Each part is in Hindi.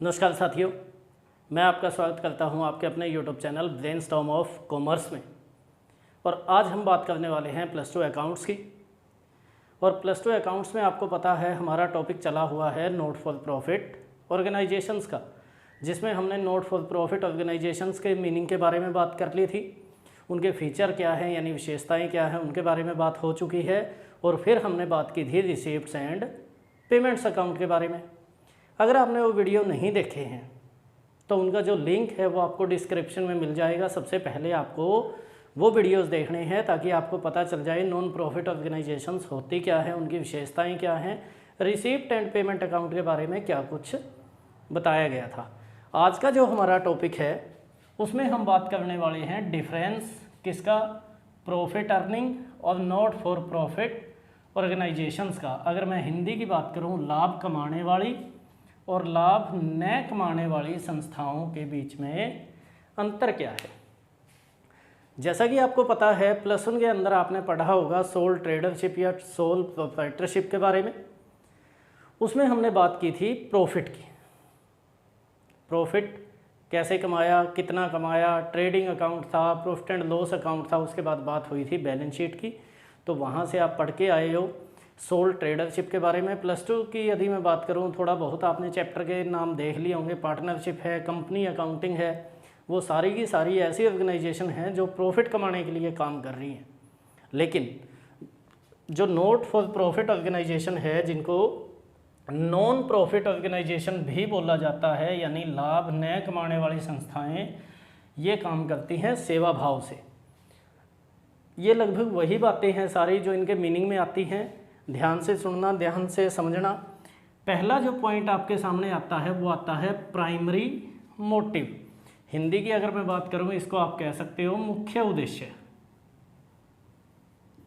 नमस्कार साथियों, मैं आपका स्वागत करता हूं आपके अपने YouTube channel brainstorm of commerce में। और आज हम बात करने वाले हैं प्लस टू अकाउंट्स की। और प्लस टू अकाउंट्स में आपको पता है हमारा टॉपिक चला हुआ है नोट फॉर प्रॉफिट ऑर्गेनाइजेशंस का, जिसमें हमने नोट फॉर प्रॉफिट ऑर्गेनाइजेशंस के मीनिंग के बारे में बात कर ली थी। उनके फीचर क्या हैं यानी विशेषताएँ क्या हैं उनके बारे में बात हो चुकी है। और फिर हमने बात की थी रिसीप्ट्स एंड पेमेंट्स अकाउंट के बारे में। अगर आपने वो वीडियो नहीं देखे हैं तो उनका जो लिंक है वो आपको डिस्क्रिप्शन में मिल जाएगा। सबसे पहले आपको वो वीडियोस देखने हैं ताकि आपको पता चल जाए नॉन प्रॉफिट ऑर्गेनाइजेशंस होती क्या है, उनकी विशेषताएं क्या हैं, रिसीप्ट एंड पेमेंट अकाउंट के बारे में क्या कुछ बताया गया था। आज का जो हमारा टॉपिक है उसमें हम बात करने वाले हैं डिफरेंस किसका, प्रॉफिट अर्निंग और नॉट फॉर प्रॉफिट ऑर्गेनाइजेशंस का। अगर मैं हिंदी की बात करूँ, लाभ कमाने वाली और लाभ न कमाने वाली संस्थाओं के बीच में अंतर क्या है। जैसा कि आपको पता है प्लस वन के अंदर आपने पढ़ा होगा सोल ट्रेडरशिप या सोल प्रोप्राइटरशिप के बारे में। उसमें हमने बात की थी प्रॉफिट की, प्रॉफिट कैसे कमाया, कितना कमाया, ट्रेडिंग अकाउंट था, प्रॉफिट एंड लॉस अकाउंट था। उसके बाद बात हुई थी बैलेंस शीट की, तो वहाँ से आप पढ़ के आए हो सोल ट्रेडरशिप के बारे में। प्लस टू की यदि मैं बात करूँ, थोड़ा बहुत आपने चैप्टर के नाम देख लिए होंगे। पार्टनरशिप है, कंपनी अकाउंटिंग है, वो सारी की सारी ऐसी ऑर्गेनाइजेशन हैं जो प्रॉफिट कमाने के लिए काम कर रही हैं। लेकिन जो नॉट फॉर प्रॉफिट ऑर्गेनाइजेशन है, जिनको नॉन प्रॉफिट ऑर्गेनाइजेशन भी बोला जाता है, यानी लाभ न कमाने वाली संस्थाएं, ये काम करती हैं सेवा भाव से। ये लगभग वही बातें हैं सारी जो इनके मीनिंग में आती हैं। ध्यान से सुनना, ध्यान से समझना। पहला जो पॉइंट आपके सामने आता है वो आता है प्राइमरी मोटिव। हिंदी की अगर मैं बात करूँ, इसको आप कह सकते हो मुख्य उद्देश्य।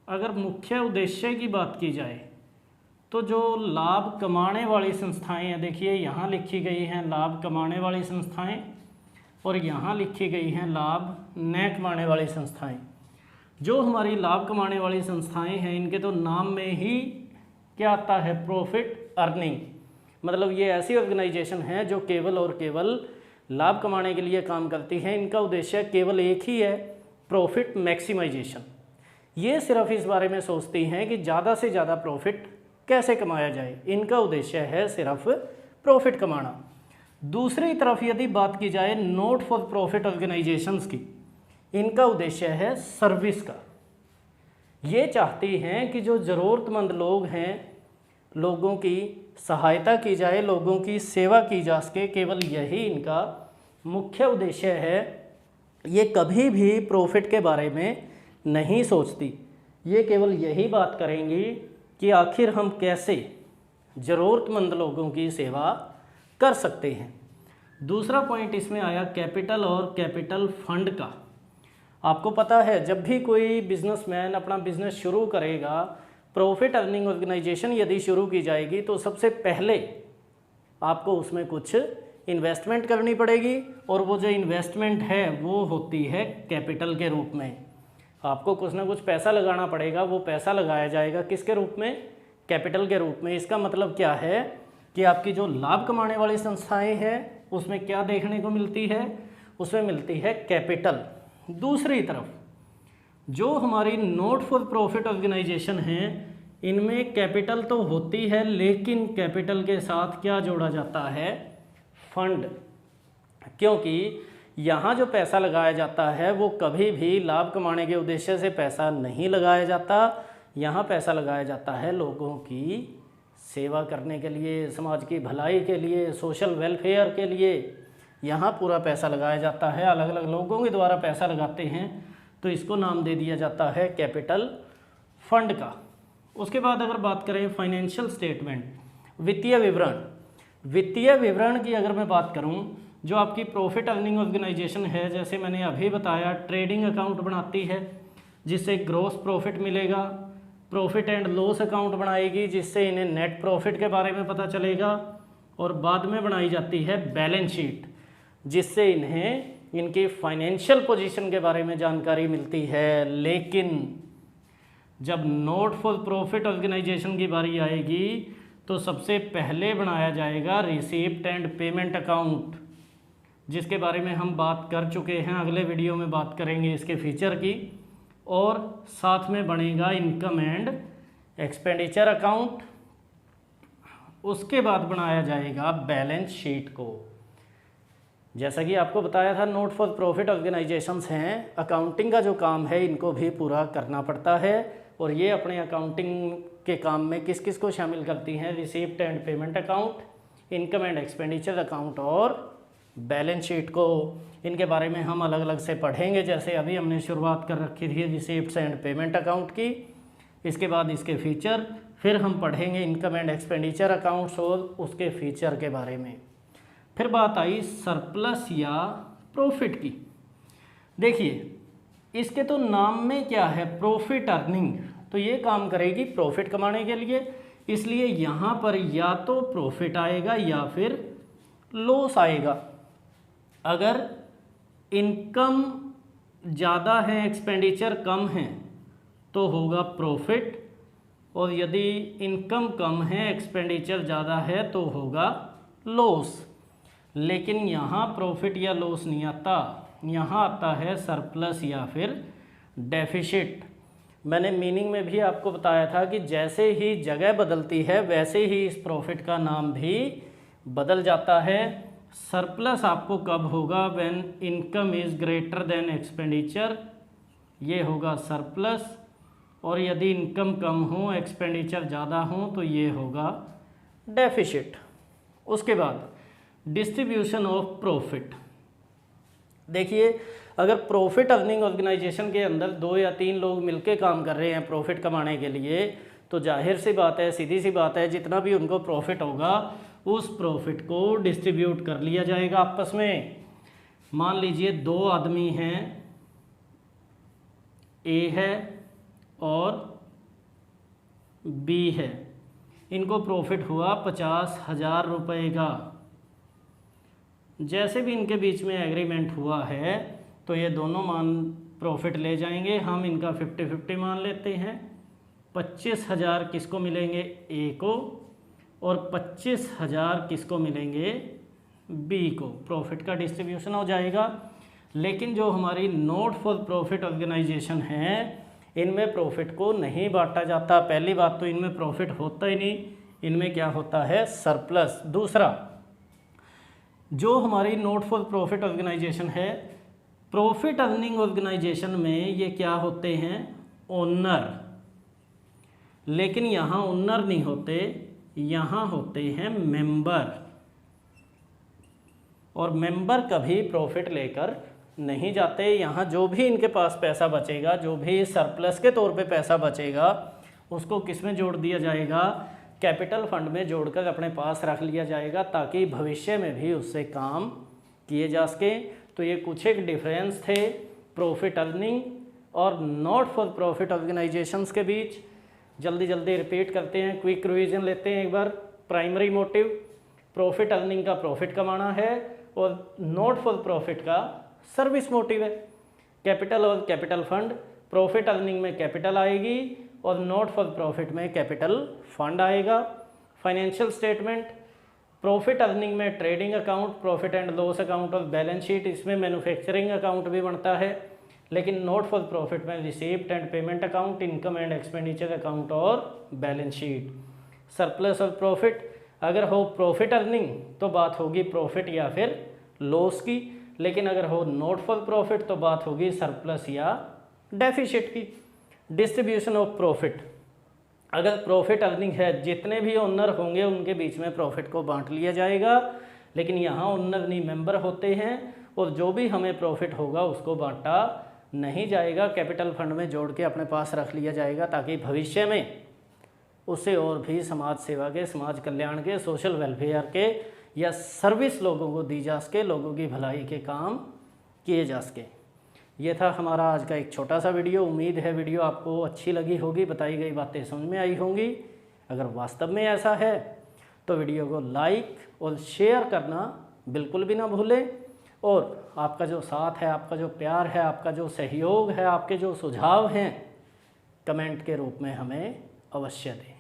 अगर मुख्य उद्देश्य की बात की जाए तो जो लाभ कमाने वाली संस्थाएं हैं, देखिए यहाँ लिखी गई हैं लाभ कमाने वाली संस्थाएं और यहाँ लिखी गई हैं लाभ न कमाने वाली संस्थाएं। जो हमारी लाभ कमाने वाली संस्थाएं हैं, इनके तो नाम में ही क्या आता है, प्रॉफिट अर्निंग। मतलब ये ऐसी ऑर्गेनाइजेशन है जो केवल और केवल लाभ कमाने के लिए काम करती है। इनका उद्देश्य केवल एक ही है, प्रॉफिट मैक्सिमाइजेशन। ये सिर्फ इस बारे में सोचती हैं कि ज़्यादा से ज़्यादा प्रॉफिट कैसे कमाया जाए। इनका उद्देश्य है सिर्फ प्रॉफिट कमाना। दूसरी तरफ यदि बात की जाए नॉट फॉर प्रॉफिट ऑर्गेनाइजेशंस की, इनका उद्देश्य है सर्विस का। ये चाहती हैं कि जो ज़रूरतमंद लोग हैं, लोगों की सहायता की जाए, लोगों की सेवा की जा सके। केवल यही इनका मुख्य उद्देश्य है। ये कभी भी प्रॉफिट के बारे में नहीं सोचती। ये केवल यही बात करेंगी कि आखिर हम कैसे ज़रूरतमंद लोगों की सेवा कर सकते हैं। दूसरा पॉइंट इसमें आया कैपिटल और कैपिटल फंड का। आपको पता है जब भी कोई बिजनेसमैन अपना बिजनेस शुरू करेगा, प्रॉफिट अर्निंग ऑर्गेनाइजेशन यदि शुरू की जाएगी तो सबसे पहले आपको उसमें कुछ इन्वेस्टमेंट करनी पड़ेगी। और वो जो इन्वेस्टमेंट है वो होती है कैपिटल के रूप में। आपको कुछ ना कुछ पैसा लगाना पड़ेगा। वो पैसा लगाया जाएगा किसके रूप में, कैपिटल के रूप में। इसका मतलब क्या है कि आपकी जो लाभ कमाने वाली संस्थाएं हैं उसमें क्या देखने को मिलती है, उसमें मिलती है कैपिटल। दूसरी तरफ जो हमारी नॉट फॉर प्रॉफिट ऑर्गेनाइजेशन हैं, इनमें कैपिटल तो होती है, लेकिन कैपिटल के साथ क्या जोड़ा जाता है, फंड। क्योंकि यहाँ जो पैसा लगाया जाता है वो कभी भी लाभ कमाने के उद्देश्य से पैसा नहीं लगाया जाता। यहाँ पैसा लगाया जाता है लोगों की सेवा करने के लिए, समाज की भलाई के लिए, सोशल वेलफेयर के लिए। यहाँ पूरा पैसा लगाया जाता है। अलग अलग लोगों के द्वारा पैसा लगाते हैं तो इसको नाम दे दिया जाता है कैपिटल फंड का। उसके बाद अगर बात करें फाइनेंशियल स्टेटमेंट, वित्तीय विवरण। वित्तीय विवरण की अगर मैं बात करूं, जो आपकी प्रॉफिट अर्निंग ऑर्गेनाइजेशन है, जैसे मैंने अभी बताया, ट्रेडिंग अकाउंट बनाती है जिससे ग्रॉस प्रॉफिट मिलेगा। प्रॉफिट एंड लॉस अकाउंट बनाएगी जिससे इन्हें नेट प्रॉफिट के बारे में पता चलेगा। और बाद में बनाई जाती है बैलेंस शीट जिससे इन्हें इनकी फाइनेंशियल पोजीशन के बारे में जानकारी मिलती है। लेकिन जब नॉट फॉर प्रॉफिट ऑर्गेनाइजेशन की बारी आएगी तो सबसे पहले बनाया जाएगा रिसीप्ट एंड पेमेंट अकाउंट, जिसके बारे में हम बात कर चुके हैं। अगले वीडियो में बात करेंगे इसके फीचर की। और साथ में बनेगा इनकम एंड एक्सपेंडिचर अकाउंट। उसके बाद बनाया जाएगा बैलेंस शीट को। जैसा कि आपको बताया था, नॉट फॉर प्रॉफिट ऑर्गेनाइजेशंस हैं, अकाउंटिंग का जो काम है इनको भी पूरा करना पड़ता है। और ये अपने अकाउंटिंग के काम में किस किस को शामिल करती हैं? Receipt and payment account, income and expenditure account और बैलेंस शीट को। इनके बारे में हम अलग अलग से पढ़ेंगे। जैसे अभी हमने शुरुआत कर रखी थी रिसीप्ट्स एंड पेमेंट अकाउंट की, इसके बाद इसके फीचर, फिर हम पढ़ेंगे इनकम एंड एक्सपेंडिचर अकाउंट्स और उसके फीचर के बारे में। फिर बात आई सरप्लस या प्रॉफिट की। देखिए, इसके तो नाम में क्या है, प्रॉफिट अर्निंग, तो ये काम करेगी प्रॉफिट कमाने के लिए। इसलिए यहाँ पर या तो प्रॉफिट आएगा या फिर लॉस आएगा। अगर इनकम ज़्यादा है, एक्सपेंडिचर कम है, तो होगा प्रॉफिट। और यदि इनकम कम है, एक्सपेंडिचर ज़्यादा है, तो होगा लॉस। लेकिन यहाँ प्रॉफिट या लॉस नहीं आता, यहाँ आता है सरप्लस या फिर डेफिसिट। मैंने मीनिंग में भी आपको बताया था कि जैसे ही जगह बदलती है वैसे ही इस प्रॉफिट का नाम भी बदल जाता है। सरप्लस आपको कब होगा? When income is greater than expenditure, ये होगा सरप्लस। और यदि इनकम कम हो, एक्सपेंडिचर ज़्यादा हो, तो ये होगा डेफिसिट। उसके बाद डिस्ट्रीब्यूशन ऑफ प्रॉफिट। देखिए, अगर प्रॉफिट अर्निंग ऑर्गेनाइजेशन के अंदर 2 या 3 लोग मिलकर काम कर रहे हैं प्रॉफिट कमाने के लिए, तो जाहिर सी बात है, सीधी सी बात है, जितना भी उनको प्रॉफिट होगा उस प्रॉफिट को डिस्ट्रीब्यूट कर लिया जाएगा आपस में। मान लीजिए 2 आदमी हैं, ए है और बी है, इनको प्रॉफिट हुआ 50,000 रुपये का। जैसे भी इनके बीच में एग्रीमेंट हुआ है, तो ये दोनों प्रॉफिट ले जाएंगे। हम इनका 50-50 मान लेते हैं। 25,000 किसको मिलेंगे? ए को, और 25,000 किसको मिलेंगे? बी को। प्रॉफिट का डिस्ट्रीब्यूशन हो जाएगा। लेकिन जो हमारी नॉट फॉर प्रॉफिट ऑर्गेनाइजेशन है, इनमें प्रॉफिट को नहीं बांटा जाता। पहली बात तो इनमें प्रॉफिट होता ही नहीं, इनमें क्या होता है? सरप्लस। दूसरा, जो हमारी नॉट फॉर प्रॉफिट ऑर्गेनाइजेशन है, प्रॉफिट अर्निंग ऑर्गेनाइजेशन में ये क्या होते हैं? ओनर। लेकिन यहाँ ओनर नहीं होते, यहाँ होते हैं मेंबर। और मेंबर कभी प्रॉफिट लेकर नहीं जाते। यहाँ जो भी इनके पास पैसा बचेगा, जो भी सरप्लस के तौर पे पैसा बचेगा, उसको किस में जोड़ दिया जाएगा? कैपिटल फंड में जोड़कर अपने पास रख लिया जाएगा, ताकि भविष्य में भी उससे काम किए जा सके। तो ये कुछ एक डिफरेंस थे प्रॉफिट अर्निंग और नॉट फॉर प्रॉफिट ऑर्गेनाइजेशंस के बीच। जल्दी जल्दी रिपीट करते हैं, क्विक रिवीजन लेते हैं एक बार। प्राइमरी मोटिव प्रॉफिट अर्निंग का प्रॉफिट कमाना है, और नॉट फॉर प्रॉफिट का सर्विस मोटिव है। कैपिटल और कैपिटल फंड, प्रॉफिट अर्निंग में कैपिटल आएगी और नॉट फॉर प्रॉफिट में कैपिटल फंड आएगा। फाइनेंशियल स्टेटमेंट, प्रॉफिट अर्निंग में trading account, profit and loss account और बैलेंस शीट, इसमें मैन्युफैक्चरिंग अकाउंट भी बनता है। लेकिन नॉट फॉर प्रॉफिट में receipt and payment account, income and expenditure account और बैलेंस शीट। सरप्लस और प्रॉफिट, अगर हो प्रॉफिट अर्निंग तो बात होगी प्रॉफिट या फिर लॉस की, लेकिन अगर हो नॉट फॉर प्रॉफिट तो बात होगी सरप्लस या डेफिसिट की। डिस्ट्रीब्यूशन ऑफ प्रॉफिट, अगर प्रॉफिट अर्निंग है, जितने भी ओनर होंगे उनके बीच में प्रॉफिट को बांट लिया जाएगा। लेकिन यहाँ ओनर नहीं, मेंबर होते हैं, और जो भी हमें प्रॉफिट होगा उसको बांटा नहीं जाएगा, कैपिटल फंड में जोड़ के अपने पास रख लिया जाएगा, ताकि भविष्य में उससे और भी समाज सेवा के, समाज कल्याण के, सोशल वेलफेयर के या सर्विस लोगों को दी जा सके, लोगों की भलाई के काम किए जा सके। ये था हमारा आज का एक छोटा सा वीडियो। उम्मीद है वीडियो आपको अच्छी लगी होगी, बताई गई बातें समझ में आई होंगी। अगर वास्तव में ऐसा है तो वीडियो को लाइक और शेयर करना बिल्कुल भी ना भूलें। और आपका जो साथ है, आपका जो प्यार है, आपका जो सहयोग है, आपके जो सुझाव हैं, कमेंट के रूप में हमें अवश्य दें।